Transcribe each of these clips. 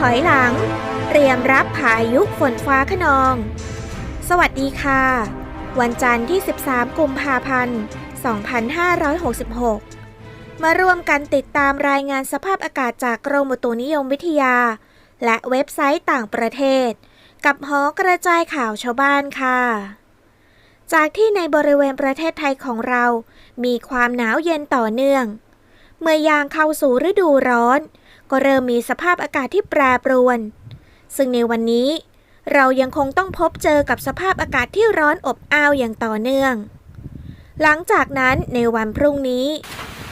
ถอยหลังเตรียมรับพายุฝนฟ้าคะนองสวัสดีค่ะวันจันทร์ที่ 13 กุมภาพันธ์ 2566 มาร่วมกันติดตามรายงานสภาพอากาศจากกรมอุตุนิยมวิทยาและเว็บไซต์ต่างประเทศกับหอกระจายข่าวชาวบ้านค่ะจากที่ในบริเวณประเทศไทยของเรามีความหนาวเย็นต่อเนื่องเมื่อย่างเข้าสู่ฤดูร้อนก็เริ่มมีสภาพอากาศที่แปรปรวนซึ่งในวันนี้เรายังคงต้องพบเจอกับสภาพอากาศที่ร้อนอบอ้าวอย่างต่อเนื่องหลังจากนั้นในวันพรุ่งนี้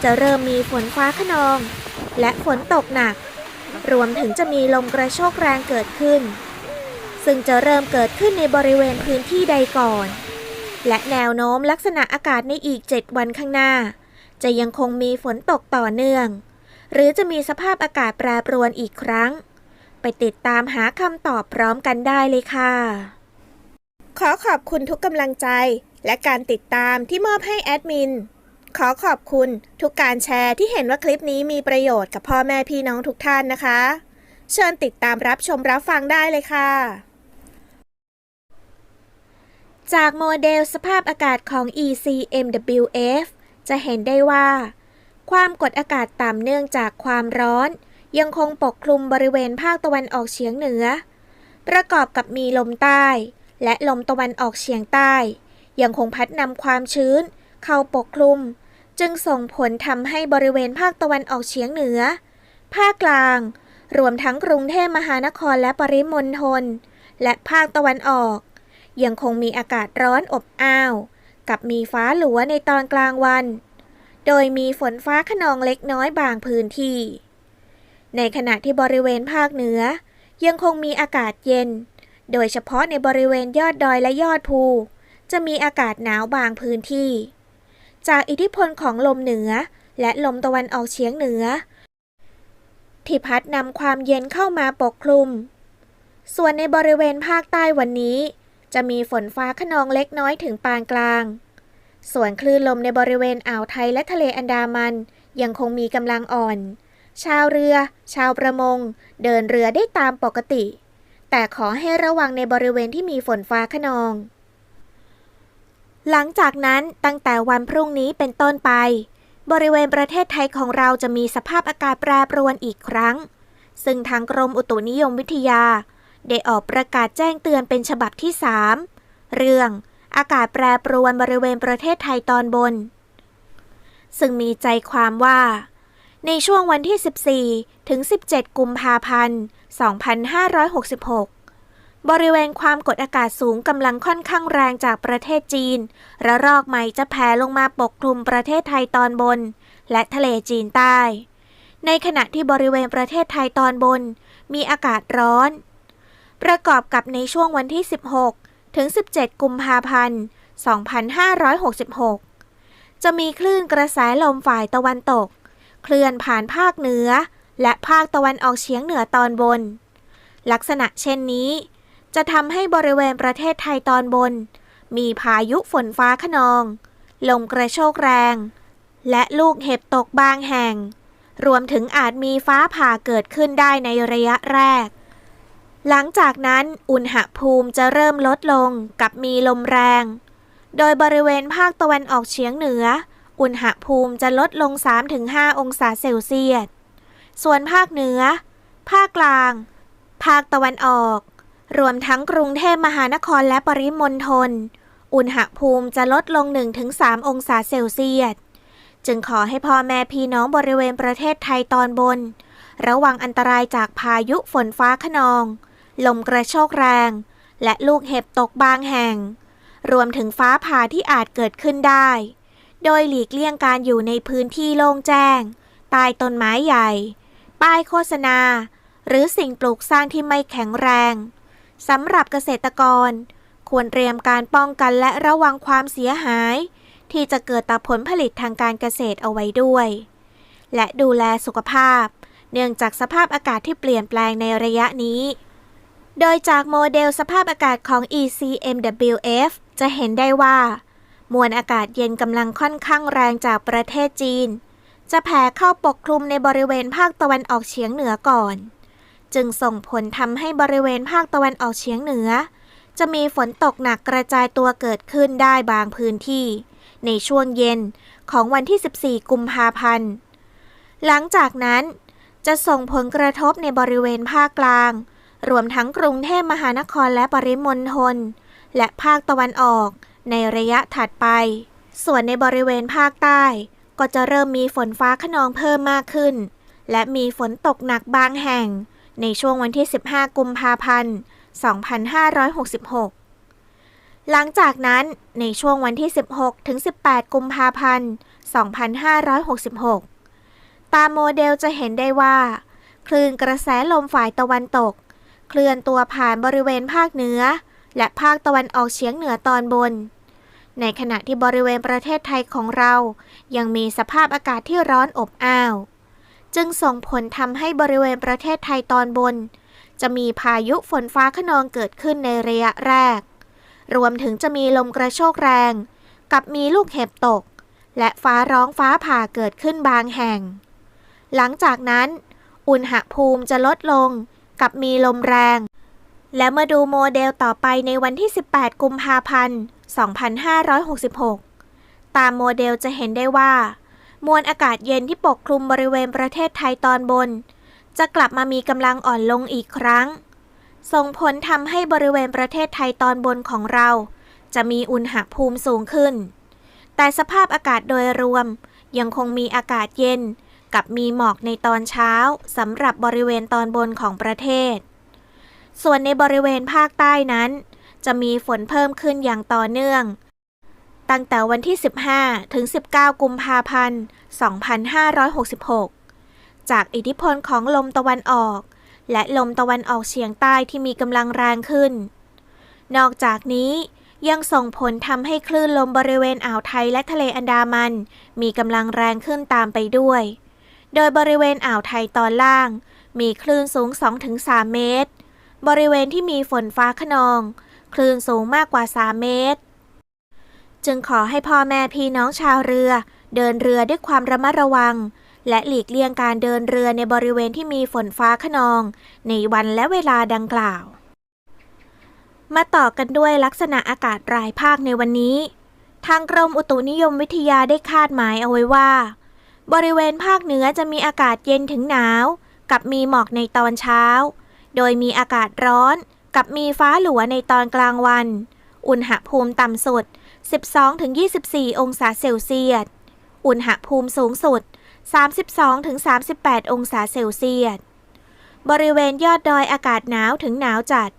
จะเริ่มมีฝนฟ้าคะนองและฝนตกหนักรวมถึงจะมีลมกระโชกแรงเกิดขึ้นซึ่งจะเริ่มเกิดขึ้นในบริเวณพื้นที่ใดก่อนและแนวโน้มลักษณะอากาศในอีก7วันข้างหน้าจะยังคงมีฝนตกต่อเนื่องหรือจะมีสภาพอากาศแปรปรวนอีกครั้งไปติดตามหาคำตอบพร้อมกันได้เลยค่ะขอขอบคุณทุกกำลังใจและการติดตามที่มอบให้แอดมินขอขอบคุณทุกการแชร์ที่เห็นว่าคลิปนี้มีประโยชน์กับพ่อแม่พี่น้องทุกท่านนะคะเชิญติดตามรับชมรับฟังได้เลยค่ะจากโมเดลสภาพอากาศของ ECMWF จะเห็นได้ว่าความกดอากาศต่ำเนื่องจากความร้อนยังคงปกคลุมบริเวณภาคตะวันออกเฉียงเหนือประกอบกับมีลมใต้และลมตะวันออกเฉียงใต้ยังคงพัดนำความชื้นเข้าปกคลุมจึงส่งผลทำให้บริเวณภาคตะวันออกเฉียงเหนือภาคกลางรวมทั้งกรุงเทพมหานครและปริมณฑลและภาคตะวันออกยังคงมีอากาศร้อนอบอ้าวกับมีฟ้าหลัวในตอนกลางวันโดยมีฝนฟ้าคะนองเล็กน้อยบางพื้นที่ในขณะที่บริเวณภาคเหนือยังคงมีอากาศเย็นโดยเฉพาะในบริเวณยอดดอยและยอดภูจะมีอากาศหนาวบางพื้นที่จากอิทธิพลของลมเหนือและลมตะวันออกเฉียงเหนือที่พัดนำความเย็นเข้ามาปกคลุมส่วนในบริเวณภาคใต้วันนี้จะมีฝนฟ้าคะนองเล็กน้อยถึงปานกลางส่วนคลื่นลมในบริเวณอ่าวไทยและทะเลอันดามันยังคงมีกำลังอ่อนชาวเรือชาวประมงเดินเรือได้ตามปกติแต่ขอให้ระวังในบริเวณที่มีฝนฟ้าคะนองหลังจากนั้นตั้งแต่วันพรุ่งนี้เป็นต้นไปบริเวณประเทศไทยของเราจะมีสภาพอากาศแปรปรวนอีกครั้งซึ่งทางกรมอุตุนิยมวิทยาได้ออกประกาศแจ้งเตือนเป็นฉบับที่ 3เรื่องอากาศแปรปรวนบริเวณประเทศไทยตอนบนซึ่งมีใจความว่าในช่วงวันที่ 14 ถึง 17 กุมภาพันธ์ 2566 บริเวณความกดอากาศสูงกำลังค่อนข้างแรงจากประเทศจีนระลอกใหม่จะแผ่ลงมาปกคลุมประเทศไทยตอนบนและทะเลจีนใต้ในขณะที่บริเวณประเทศไทยตอนบนมีอากาศร้อนประกอบกับในช่วงวันที่ 16 ถึง 17 กุมภาพันธ์ 2566 จะมีคลื่นกระแสลมฝ่ายตะวันตกเคลื่อนผ่านภาคเหนือและภาคตะวันออกเฉียงเหนือตอนบนลักษณะเช่นนี้จะทำให้บริเวณประเทศไทยตอนบนมีพายุฝนฟ้าคะนองลมกระโชกแรงและลูกเห็บตกบางแห่งรวมถึงอาจมีฟ้าผ่าเกิดขึ้นได้ในระยะแรกหลังจากนั้นอุณหภูมิจะเริ่มลดลงกับมีลมแรงโดยบริเวณภาคตะวันออกเฉียงเหนืออุณหภูมิจะลดลง 3-5 องศาเซลเซียสส่วนภาคเหนือภาคกลางภาคตะวันออกรวมทั้งกรุงเทพมหานครและปริมณฑลอุณหภูมิจะลดลง 1-3 องศาเซลเซียสจึงขอให้พ่อแม่พี่น้องบริเวณประเทศไทยตอนบนระวังอันตรายจากพายุฝนฟ้าคะนองลมกระโชกแรงและลูกเห็บตกบางแห่งรวมถึงฟ้าผ่าที่อาจเกิดขึ้นได้โดยหลีกเลี่ยงการอยู่ในพื้นที่โล่งแจ้งใต้ต้นไม้ใหญ่ป้ายโฆษณาหรือสิ่งปลูกสร้างที่ไม่แข็งแรงสำหรับเกษตรกรควรเตรียมการป้องกันและระวังความเสียหายที่จะเกิดต่อผลผลิตทางการเกษตรเอาไว้ด้วยและดูแลสุขภาพเนื่องจากสภาพอากาศที่เปลี่ยนแปลงในระยะนี้โดยจากโมเดลสภาพอากาศของ ECMWF จะเห็นได้ว่ามวลอากาศเย็นกำลังค่อนข้างแรงจากประเทศจีนจะแผ่เข้าปกคลุมในบริเวณภาคตะวันออกเฉียงเหนือก่อน จึงส่งผลทำให้บริเวณภาคตะวันออกเฉียงเหนือจะมีฝนตกหนักกระจายตัวเกิดขึ้นได้บางพื้นที่ในช่วงเย็นของวันที่ 14 กุมภาพันธ์ หลังจากนั้นจะส่งผลกระทบในบริเวณภาคกลางรวมทั้งกรุงเทพมหานครและปริมณฑลและภาคตะวันออกในระยะถัดไปส่วนในบริเวณภาคใต้ก็จะเริ่มมีฝนฟ้าคะนองเพิ่มมากขึ้นและมีฝนตกหนักบางแห่งในช่วงวันที่ 15 กุมภาพันธ์ 2566 หลังจากนั้นในช่วงวันที่ 16 ถึง 18 กุมภาพันธ์ 2566 ตามโมเดลจะเห็นได้ว่าคลื่นกระแสลมฝ่ายตะวันตกเคลื่อนตัวผ่านบริเวณภาคเหนือและภาคตะวันออกเฉียงเหนือตอนบนในขณะที่บริเวณประเทศไทยของเรายังมีสภาพอากาศที่ร้อนอบอ้าวจึงส่งผลทำให้บริเวณประเทศไทยตอนบนจะมีพายุฝนฟ้าคะนองเกิดขึ้นในระยะแรกรวมถึงจะมีลมกระโชกแรงกับมีลูกเห็บตกและฟ้าร้องฟ้าผ่าเกิดขึ้นบางแห่งหลังจากนั้นอุณหภูมิจะลดลงกับมีลมแรงและเมื่อดูโมเดลต่อไปในวันที่ 18 กุมภาพันธ์ 2566 ตามโมเดลจะเห็นได้ว่ามวลอากาศเย็นที่ปกคลุมบริเวณประเทศไทยตอนบนจะกลับมามีกำลังอ่อนลงอีกครั้งส่งผลทำให้บริเวณประเทศไทยตอนบนของเราจะมีอุณหภูมิสูงขึ้นแต่สภาพอากาศโดยรวมยังคงมีอากาศเย็นกับมีหมอกในตอนเช้าสำหรับบริเวณตอนบนของประเทศส่วนในบริเวณภาคใต้นั้นจะมีฝนเพิ่มขึ้นอย่างต่อเนื่องตั้งแต่วันที่ 15 ถึง 19 กุมภาพันธ์ 2566 จากอิทธิพลของลมตะวันออกและลมตะวันออกเฉียงใต้ที่มีกำลังแรงขึ้นนอกจากนี้ยังส่งผลทำให้คลื่นลมบริเวณอ่าวไทยและทะเลอันดามันมีกำลังแรงขึ้นตามไปด้วยโดยบริเวณอ่าวไทยตอนล่างมีคลื่นสูง 2-3 เมตรบริเวณที่มีฝนฟ้าคะนองคลื่นสูงมากกว่า 3 เมตรจึงขอให้พ่อแม่พี่น้องชาวเรือเดินเรือด้วยความระมัดระวังและหลีกเลี่ยงการเดินเรือในบริเวณที่มีฝนฟ้าคะนองในวันและเวลาดังกล่าวมาต่อกันด้วยลักษณะอากาศรายภาคในวันนี้ทางกรมอุตุนิยมวิทยาได้คาดหมายเอาไว้ว่าบริเวณภาคเหนือจะมีอากาศเย็นถึงหนาวกับมีหมอกในตอนเช้าโดยมีอากาศร้อนกับมีฟ้าหลัวในตอนกลางวันอุณหภูมิต่ำสุด 12-24 องศาเซลเซียสอุณหภูมิสูงสุด 32-38 องศาเซลเซียสบริเวณยอดดอยอากาศหนาวถึงหนาวจัด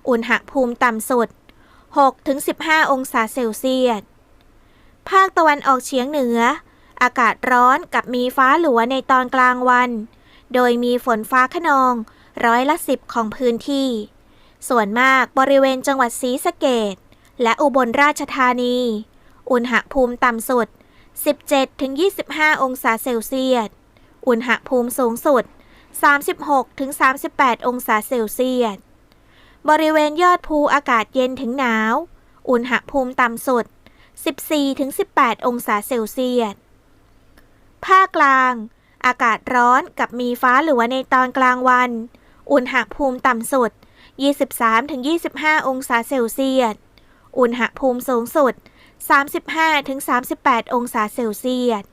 อุณหภูมิต่ำสุด 6-15 องศาเซลเซียสภาคตะวันออกเฉียงเหนืออากาศร้อนกับมีฟ้าหลัวในตอนกลางวันโดยมีฝนฟ้าคะนอง10%ของพื้นที่ส่วนมากบริเวณจังหวัดศรีสะเกษและอุบลราชธานีอุณหภูมิต่ำสุด 17-25 องศาเซลเซียสอุณหภูมิสูงสุด 36-38 องศาเซลเซียสบริเวณยอดภูอากาศเย็นถึงหนาวอุณหภูมิต่ำสุด 14-18 องศาเซลเซียสภาคกลางอากาศร้อนกับมีฟ้าหลัวในตอนกลางวันอุณหภูมิต่ำสุด 23-25 องศาเซลเซียสอุณหภูมิสูงสุด 35-38 องศาเซลเซียส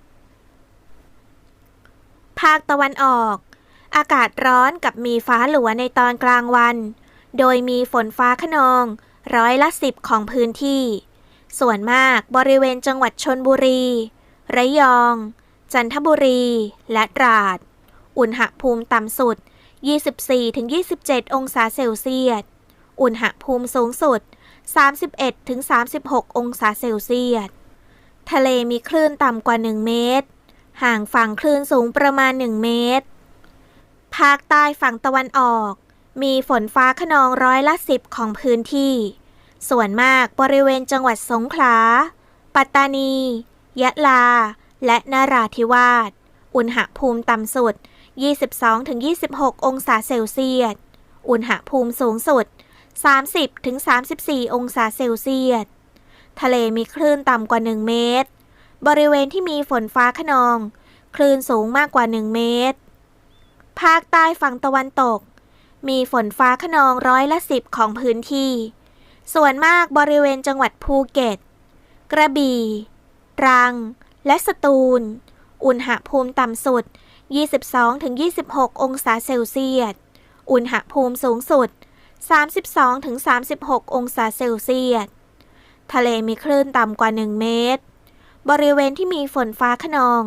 ภาคตะวันออกอากาศร้อนกับมีฟ้าหลัวในตอนกลางวันโดยมีฝนฟ้าคะนอง10%ของพื้นที่ส่วนมากบริเวณจังหวัดชลบุรีระยองจันทบุรีและตราดอุณหภูมิต่ำสุด 24-27 องศาเซลเซียสอุณหภูมิสูงสุด 31-36 องศาเซลเซียสทะเลมีคลื่นต่ำกว่า 1 เมตรห่างฝั่งคลื่นสูงประมาณ 1 เมตรภาคใต้ฝั่งตะวันออกมีฝนฟ้าคะนอง10%ของพื้นที่ส่วนมากบริเวณจังหวัดสงขลาปัตตานียะลาและนราธิวาสอุณหภูมิต่ำสุด 22-26 องศาเซลเซียสอุณหภูมิสูงสุด 30-34 องศาเซลเซียสทะเลมีคลื่นต่ำกว่า 1 เมตรบริเวณที่มีฝนฟ้าคะนองคลื่นสูงมากกว่า 1 เมตรภาคใต้ฝั่งตะวันตก มีฝนฟ้าคะนอง10%ของพื้นที่ ส่วนมากบริเวณจังหวัดภูเก็ต กระบี่ ตรัง และสตูล อุณหภูมิต่ำสุด 22-26 องศาเซลเซียส อุณหภูมิสูงสุด 32-36 องศาเซลเซียส ทะเลมีคลื่นต่ำกว่า 1 เมตร บริเวณที่มีฝนฟ้าคะนอง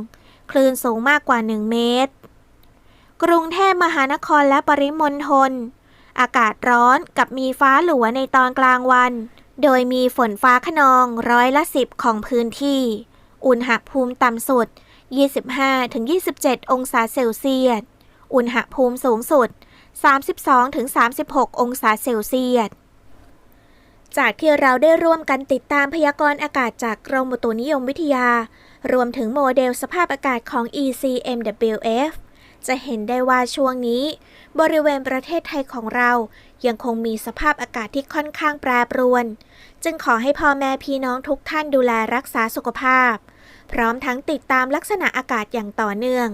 คลื่นสูงมากกว่า 1 เมตร กรุงเทพมหานครและปริมณฑล อากาศร้อนกับมีฟ้าหลัวในตอนกลางวัน โดยมีฝนฟ้าคะนอง10%ของพื้นที่ อุณหภูมิต่ำสุด 25-27 องศาเซลเซียส อุณหภูมิสูงสุด 32-36 องศาเซลเซียส จากที่เราได้ร่วมกันติดตามพยากรณ์อากาศจากกรมอุตุนิยมวิทยารวมถึงโมเดลสภาพอากาศของ ECMWF จะเห็นได้ว่าช่วงนี้บริเวณประเทศไทยของเรายังคงมีสภาพอากาศที่ค่อนข้างแปรปรวนจึงขอให้พ่อแม่พี่น้องทุกท่านดูแลรักษาสุขภาพพร้อมทั้งติดตามลักษณะอากาศอย่างต่อเนื่อง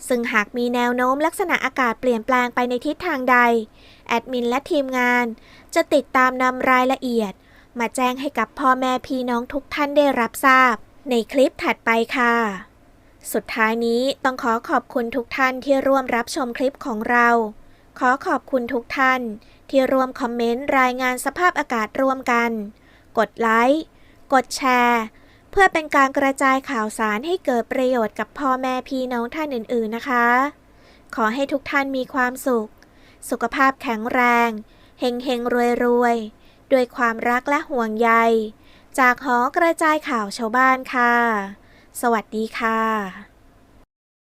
ซึ่งหากมีแนวโน้มลักษณะอากาศเปลี่ยนแปลงไปในทิศทางใดแอดมินและทีมงานจะติดตามนำรายละเอียดมาแจ้งให้กับพ่อแม่พี่น้องทุกท่านได้รับทราบในคลิปถัดไปค่ะสุดท้ายนี้ต้องขอขอบคุณทุกท่านที่ร่วมรับชมคลิปของเราขอขอบคุณทุกท่านที่ร่วมคอมเมนต์รายงานสภาพอากาศร่วมกันกดไลค์กดแชร์เพื่อเป็นการกระจายข่าวสารให้เกิดประโยชน์กับพ่อแม่พี่น้องท่านอื่นๆนะคะขอให้ทุกท่านมีความสุขสุขภาพแข็งแรงเฮงเฮงรวยๆด้วยความรักและห่วงใยจากหอกระจายข่าวชาวบ้านค่ะสวัสดีค่ะ